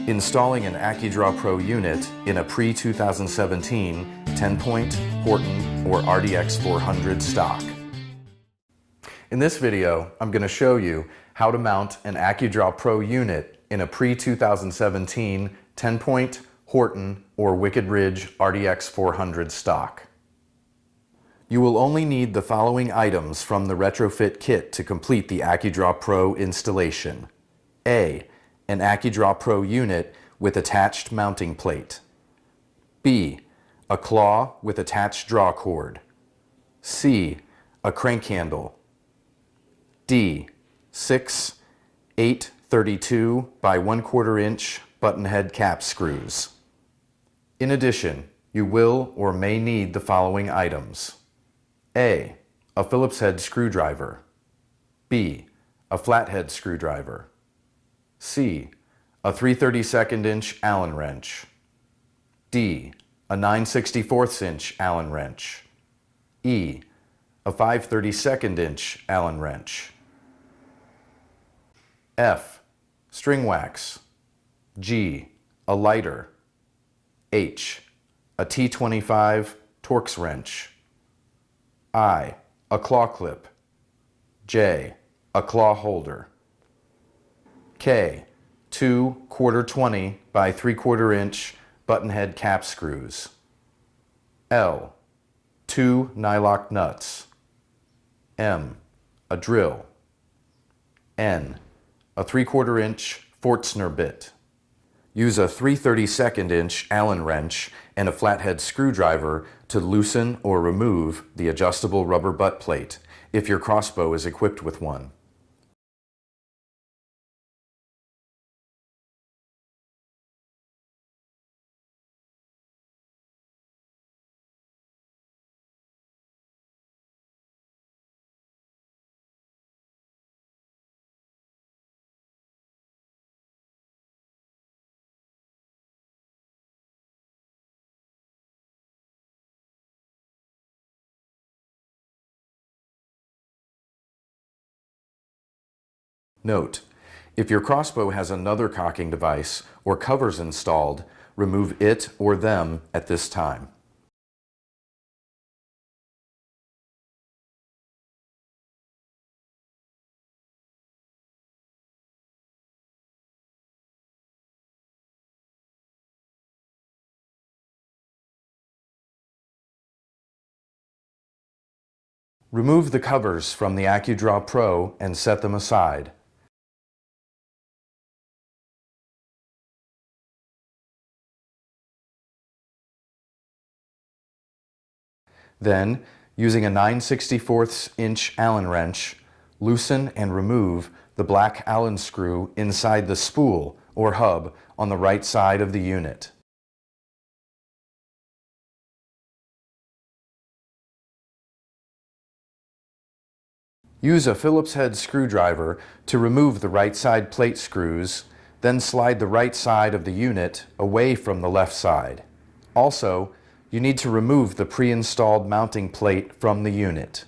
Installing an ACUdraw PRO unit in a pre-2017 TenPoint, Horton, or RDX 400 stock. In this video, I'm going to show you how to mount an ACUdraw PRO unit in a pre-2017 TenPoint, Horton, or Wicked Ridge RDX 400 stock. You will only need the following items from the retrofit kit to complete the ACUdraw PRO installation. A. An ACUdraw PRO unit with attached mounting plate. B. A claw with attached draw cord. C. A crank handle. D. 6 8/32 by 1/4 inch button head cap screws. In addition, you will or may need the following items. A. A Phillips-head screwdriver. B. A flathead screwdriver. C. A 3/32 inch Allen wrench. D. A 9/64 inch Allen wrench. E. A 5/32 inch Allen wrench. F. String wax. G. A lighter. H. A T25 Torx wrench. I. A claw clip. J. A claw holder. K. 2 1/4 by 3/4 inch button head cap screws. L. 2 Nyloc nuts. M. A drill. N. A 3/4 inch Fortsner bit. Use a 3/32 inch Allen wrench and a flathead screwdriver to loosen or remove the adjustable rubber butt plate if your crossbow is equipped with one. Note: if your crossbow has another cocking device or covers installed, remove it or them at this time. Remove the covers from the ACUdraw PRO and set them aside. Then, using a 9/64 inch Allen wrench, loosen and remove the black Allen screw inside the spool or hub on the right side of the unit. Use a Phillips-head screwdriver to remove the right side plate screws, then slide the right side of the unit away from the left side. Also, you need to remove the pre-installed mounting plate from the unit.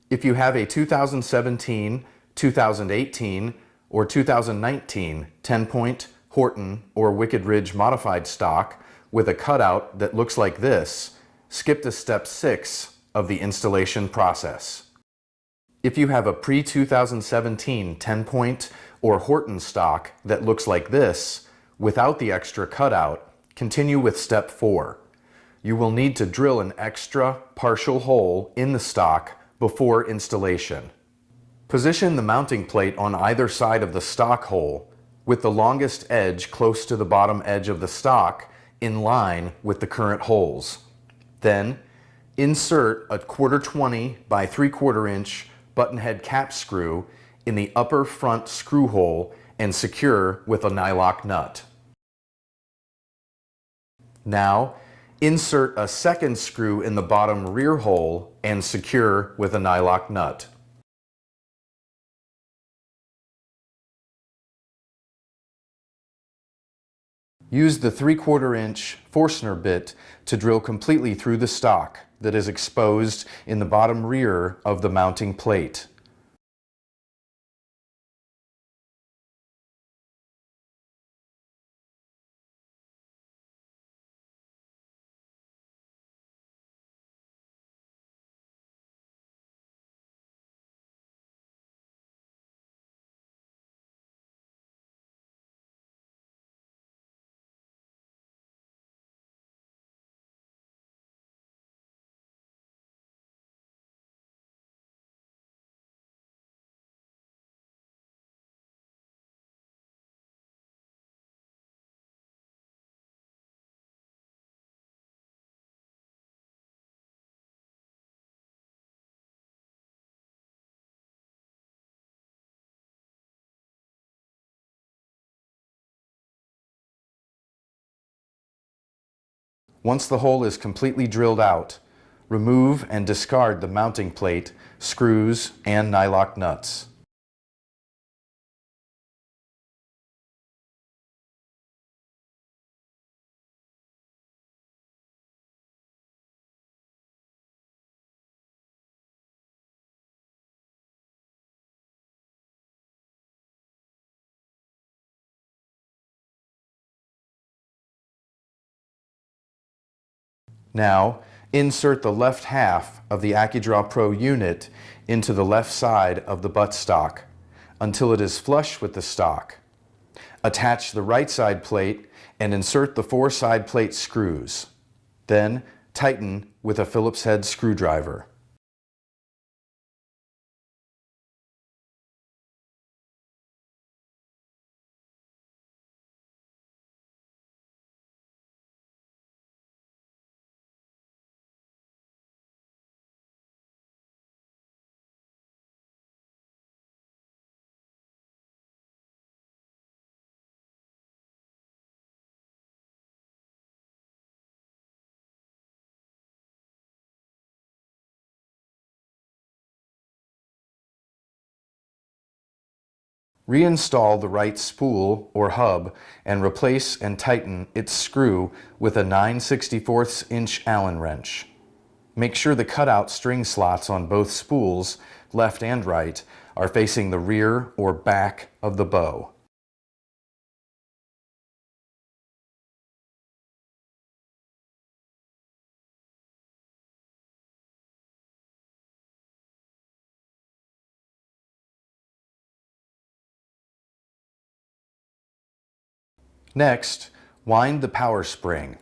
If you have a 2017, 2018, or 2019 TenPoint, Horton, or Wicked Ridge modified stock with a cutout that looks like this, skip to step 6 of the installation process. If you have a pre-2017 TenPoint or Horton stock that looks like this, without the extra cutout, continue with step 4. You will need to drill an extra partial hole in the stock before installation. Position the mounting plate on either side of the stock hole, with the longest edge close to the bottom edge of the stock in line with the current holes. Then, insert a 1/4 by 3/4 inch button head cap screw in the upper front screw hole and secure with a Nyloc nut. Now, insert a second screw in the bottom rear hole and secure with a Nyloc nut. Use the 3/4 inch Fortsner bit to drill completely through the stock that is exposed in the bottom rear of the mounting plate. Once the hole is completely drilled out, remove and discard the mounting plate, screws, and Nyloc nuts. Now, insert the left half of the ACUdraw Pro unit into the left side of the buttstock until it is flush with the stock. Attach the right side plate and insert the 4 side plate screws. Then, tighten with a Phillips-head screwdriver. Reinstall the right spool or hub and replace and tighten its screw with a 9/64 inch Allen wrench. Make sure the cutout string slots on both spools, left and right, are facing the rear or back of the bow. Next, wind the power spring.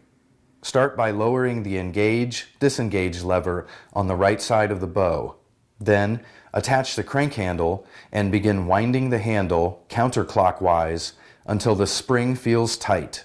Start by lowering the engage/disengage lever on the right side of the bow. Then, attach the crank handle and begin winding the handle counterclockwise until the spring feels tight.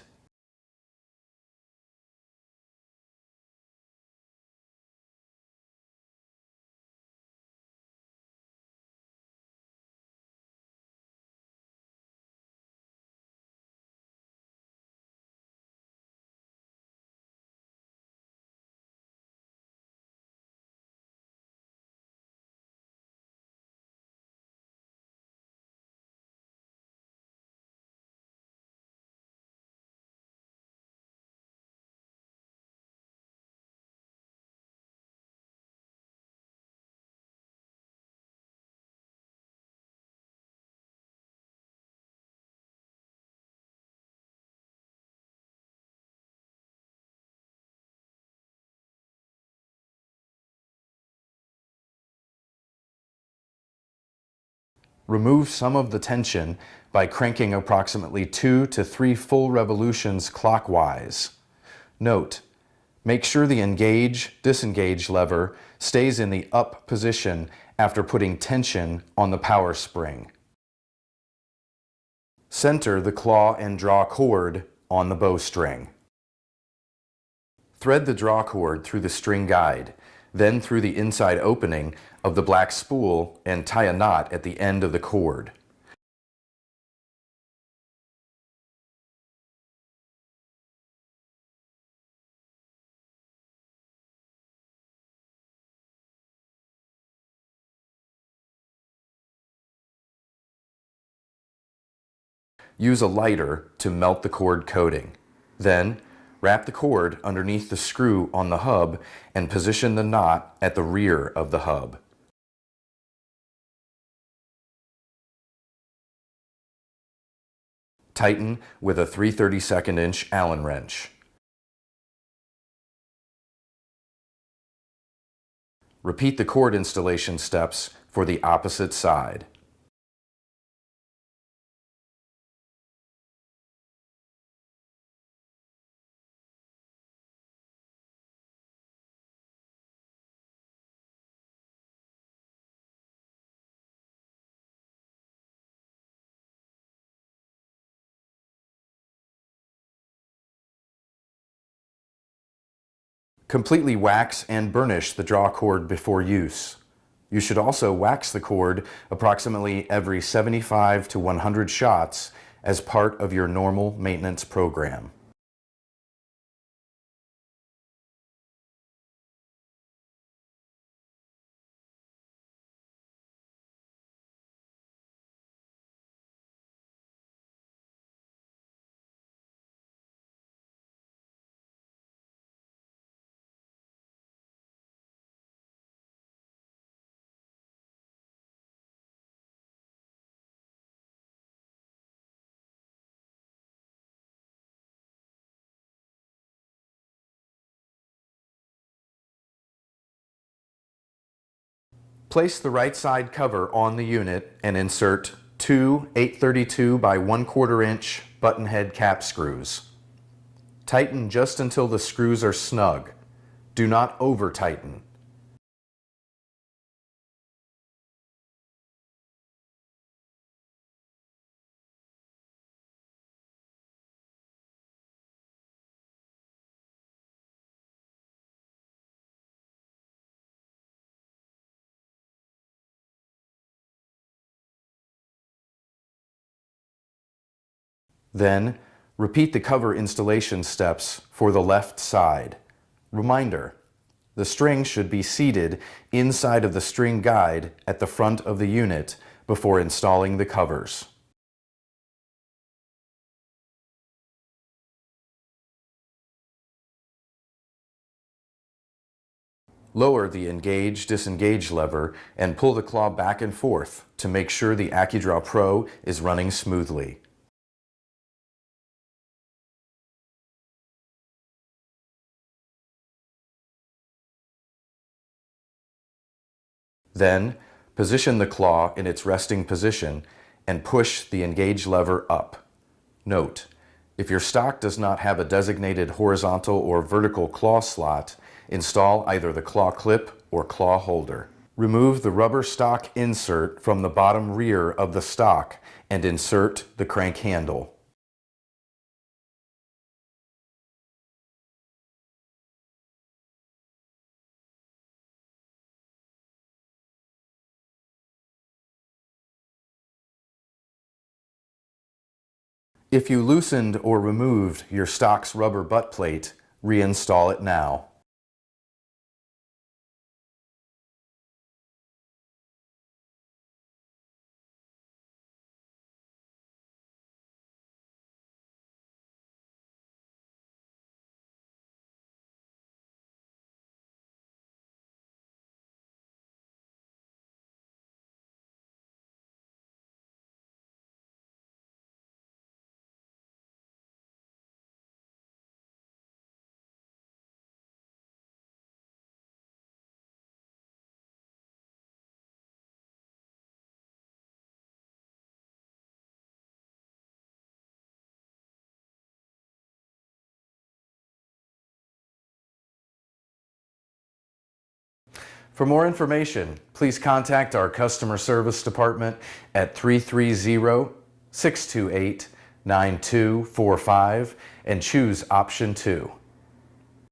Remove some of the tension by cranking approximately 2 to 3 full revolutions clockwise. Note, make sure the engage/disengage lever stays in the up position after putting tension on the power spring. Center the claw and draw cord on the bowstring. Thread the draw cord through the string guide, then through the inside opening of the black spool and tie a knot at the end of the cord. Use a lighter to melt the cord coating. Then, wrap the cord underneath the screw on the hub and position the knot at the rear of the hub. Tighten with a 3/32 inch Allen wrench. Repeat the cord installation steps for the opposite side. Completely wax and burnish the draw cord before use. You should also wax the cord approximately every 75 to 100 shots as part of your normal maintenance program. Place the right side cover on the unit and insert two 832 by 1/4 inch button head cap screws. Tighten just until the screws are snug. Do not over tighten. Then, repeat the cover installation steps for the left side. Reminder, the string should be seated inside of the string guide at the front of the unit before installing the covers. Lower the engage, disengage lever and pull the claw back and forth to make sure the ACUdraw Pro is running smoothly. Then, position the claw in its resting position and push the engage lever up. Note, if your stock does not have a designated horizontal or vertical claw slot, install either the claw clip or claw holder. Remove the rubber stock insert from the bottom rear of the stock and insert the crank handle. If you loosened or removed your stock's rubber butt plate, reinstall it now. For more information, please contact our customer service department at 330-628-9245 and choose option 2.